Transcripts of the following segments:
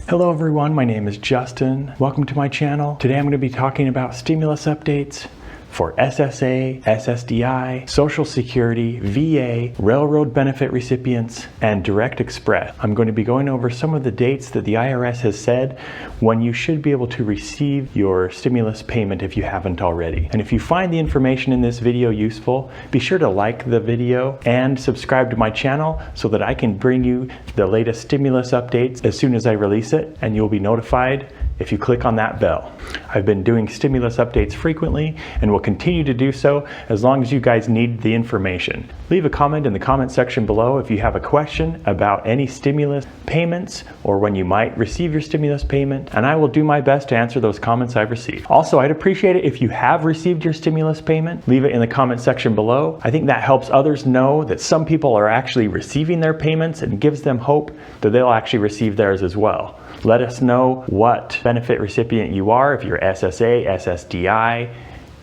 Hello everyone, my name is Justin. Welcome to my channel. Today I'm going to be talking about stimulus updates for SSA, SSDI, Social Security, VA, Railroad Benefit Recipients, and Direct Express. I'm going to be going over some of the dates that the IRS has said when you should be able to receive your stimulus payment if you haven't already. And if you find the information in this video useful, be sure to like the video and subscribe to my channel so that I can bring you the latest stimulus updates as soon as I release it, and you'll be notified if you click on that bell. I've been doing stimulus updates frequently and will continue to do so as long as you guys need the information. Leave a comment in the comment section below if you have a question about any stimulus payments or when you might receive your stimulus payment, and I will do my best to answer those comments I've received. Also, I'd appreciate it if you have received your stimulus payment. Leave it in the comment section below. I think that helps others know that some people are actually receiving their payments and gives them hope that they'll actually receive theirs as well. Let us know what benefit recipient you are, if you're SSA, SSDI,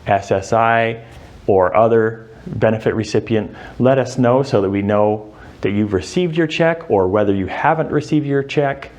SSI, or other benefit recipient. Let us know so that we know that you've received your check or whether you haven't received your check,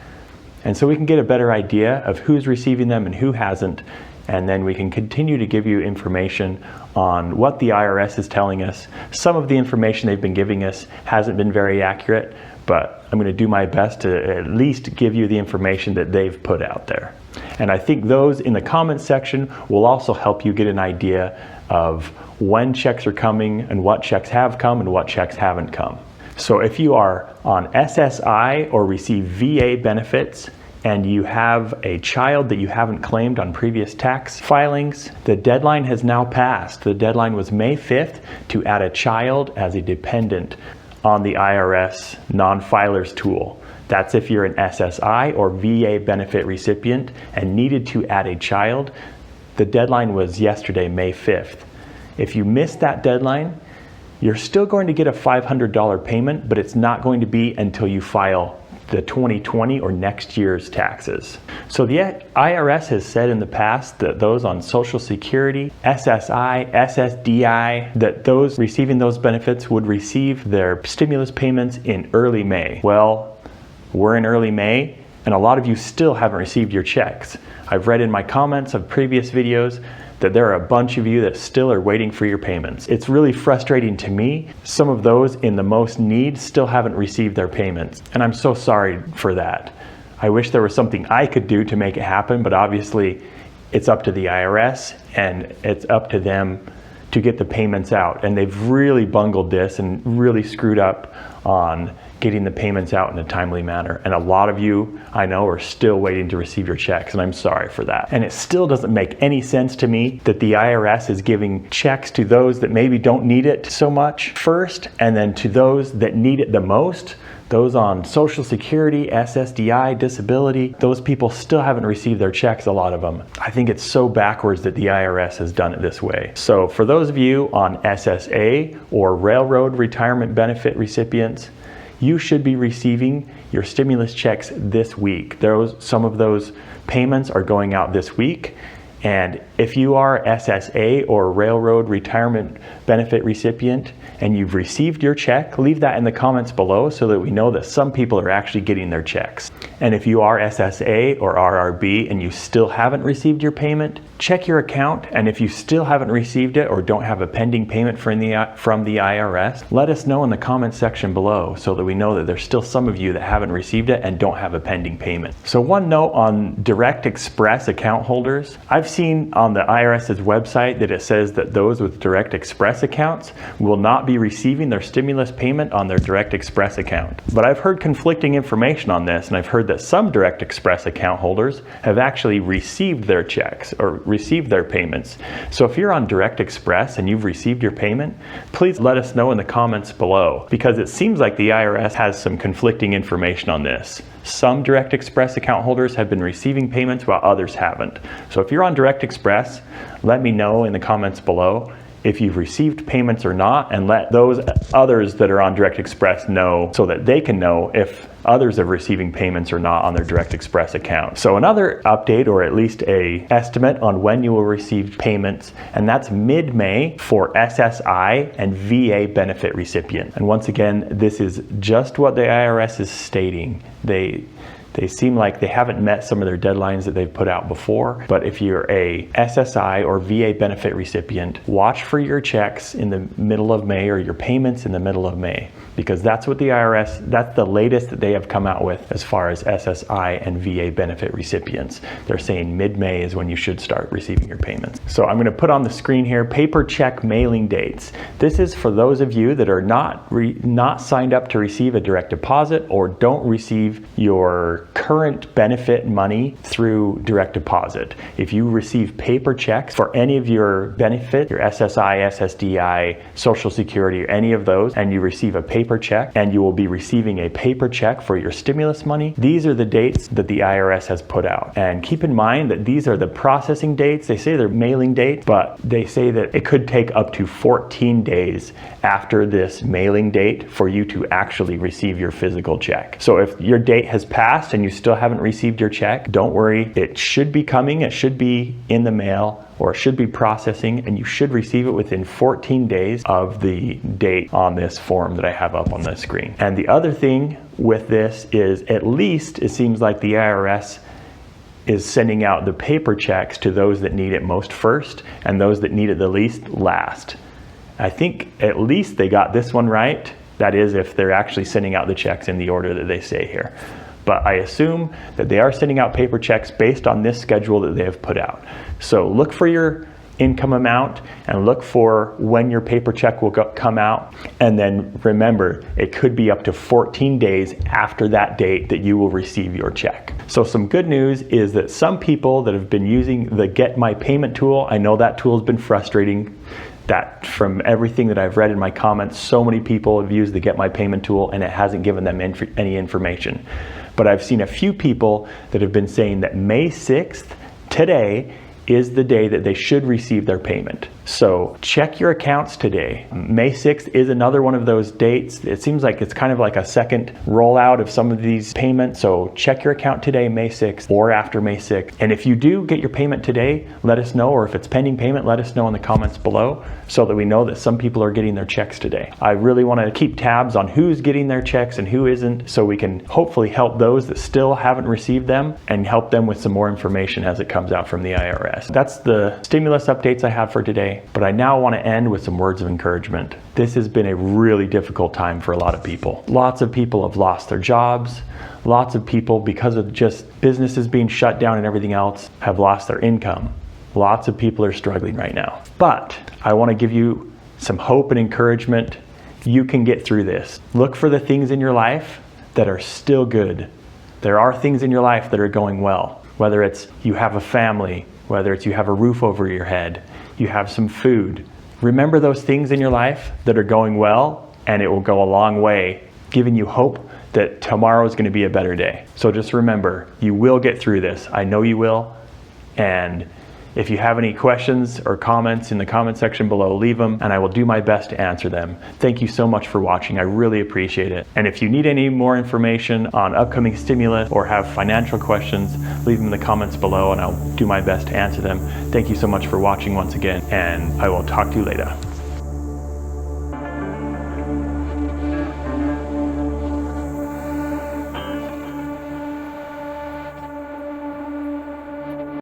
and so we can get a better idea of who's receiving them and who hasn't, and then we can continue to give you information on what the IRS is telling us. Some of the information they've been giving us hasn't been very accurate, but I'm going to do my best to at least give you the information that they've put out there. And I think those in the comments section will also help you get an idea of when checks are coming and what checks have come and what checks haven't come. So if you are on SSI or receive VA benefits and you have a child that you haven't claimed on previous tax filings, the deadline has now passed. The deadline was May 5th to add a child as a dependent on the IRS non-filers tool. That's if you're an SSI or VA benefit recipient and needed to add a child. The deadline was yesterday, May 5th. If you missed that deadline, you're still going to get a $500 payment, but it's not going to be until you file the 2020 or next year's taxes. So the IRS has said in the past that those on Social Security, SSI, SSDI, that those receiving those benefits would receive their stimulus payments in early May. Well, we're in early May and a lot of you still haven't received your checks. I've read in my comments of previous videos that there are a bunch of you that still are waiting for your payments. It's really frustrating to me. Some of those in the most need still haven't received their payments, and I'm so sorry for that. I wish there was something I could do to make it happen, but obviously it's up to the IRS and it's up to them to get the payments out, and they've really bungled this and really screwed up on getting the payments out in a timely manner. And a lot of you, I know, are still waiting to receive your checks, and I'm sorry for that. And it still doesn't make any sense to me that the IRS is giving checks to those that maybe don't need it so much first, and then to those that need it the most, those on Social Security, SSDI, disability, those people still haven't received their checks, a lot of them. I think it's so backwards that the IRS has done it this way. So for those of you on SSA or Railroad Retirement Benefit Recipients, you should be receiving your stimulus checks this week. Some of those payments are going out this week. And if you are SSA or Railroad Retirement Benefit Recipient and you've received your check, leave that in the comments below so that we know that some people are actually getting their checks. And if you are SSA or RRB and you still haven't received your payment, check your account, and if you still haven't received it or don't have a pending payment from the IRS, let us know in the comments section below so that we know that there's still some of you that haven't received it and don't have a pending payment. So one note on Direct Express account holders. I've seen on the IRS's website that it says that those with Direct Express accounts will not be receiving their stimulus payment on their Direct Express account. But I've heard conflicting information on this, and I've heard that some Direct Express account holders have actually received their checks or received their payments. So if you're on Direct Express and you've received your payment, please let us know in the comments below, because it seems like the IRS has some conflicting information on this. Some Direct Express account holders have been receiving payments while others haven't. So if you're on Direct Express, let me know in the comments below if you've received payments or not, and let those others that are on Direct Express know so that they can know if others are receiving payments or not on their Direct Express account. So another update, or at least a estimate on when you will receive payments, and that's mid-May for SSI and VA benefit recipient. And once again, this is just what the IRS is stating. They seem like they haven't met some of their deadlines that they've put out before. But if you're a SSI or VA benefit recipient, watch for your checks in the middle of May or your payments in the middle of May, because that's what the IRS, that's the latest that they have come out with as far as SSI and VA benefit recipients. They're saying mid-May is when you should start receiving your payments. So I'm going to put on the screen here paper check mailing dates. This is for those of you that are not signed up to receive a direct deposit or don't receive your current benefit money through direct deposit. If you receive paper checks for any of your benefit, your SSI, SSDI, Social Security, or any of those, and you receive a paper check, and you will be receiving a paper check for your stimulus money, these are the dates that the IRS has put out. And keep in mind that these are the processing dates. They say they're mailing dates, but they say that it could take up to 14 days after this mailing date for you to actually receive your physical check. So if your date has passed and you still haven't received your check, don't worry. It should be coming. It should be in the mail, or it should be processing, and you should receive it within 14 days of the date on this form that I have up on the screen. And the other thing with this is, at least it seems like the IRS is sending out the paper checks to those that need it most first and those that need it the least last. I think at least they got this one right. That is, if they're actually sending out the checks in the order that they say here. But I assume that they are sending out paper checks based on this schedule that they have put out. So look for your income amount and look for when your paper check will come out. And then remember, it could be up to 14 days after that date that you will receive your check. So some good news is that some people that have been using the Get My Payment tool, I know that tool has been frustrating. That from everything that I've read in my comments, so many people have used the Get My Payment tool and it hasn't given them any information. But I've seen a few people that have been saying that May 6th, today, is the day that they should receive their payment. So check your accounts today. May 6th is another one of those dates. It seems like it's kind of like a second rollout of some of these payments. So check your account today, May 6th or after May 6th. And if you do get your payment today, let us know, or if it's pending payment, let us know in the comments below so that we know that some people are getting their checks today. I really want to keep tabs on who's getting their checks and who isn't, so we can hopefully help those that still haven't received them and help them with some more information as it comes out from the IRS. That's the stimulus updates I have for today, but I now want to end with some words of encouragement. This has been a really difficult time for a lot of people. Lots of people have lost their jobs. Lots of people, because of just businesses being shut down and everything else, have lost their income. Lots of people are struggling right now. But I want to give you some hope and encouragement. You can get through this. Look for the things in your life that are still good. There are things in your life that are going well. Whether it's you have a family, whether it's you have a roof over your head, you have some food. Remember those things in your life that are going well, and it will go a long way, giving you hope that tomorrow is going to be a better day. So just remember, you will get through this. I know you will. And if you have any questions or comments in the comment section below, leave them and I will do my best to answer them. Thank you so much for watching. I really appreciate it. And if you need any more information on upcoming stimulus or have financial questions, leave them in the comments below and I'll do my best to answer them. Thank you so much for watching once again, and I will talk to you later.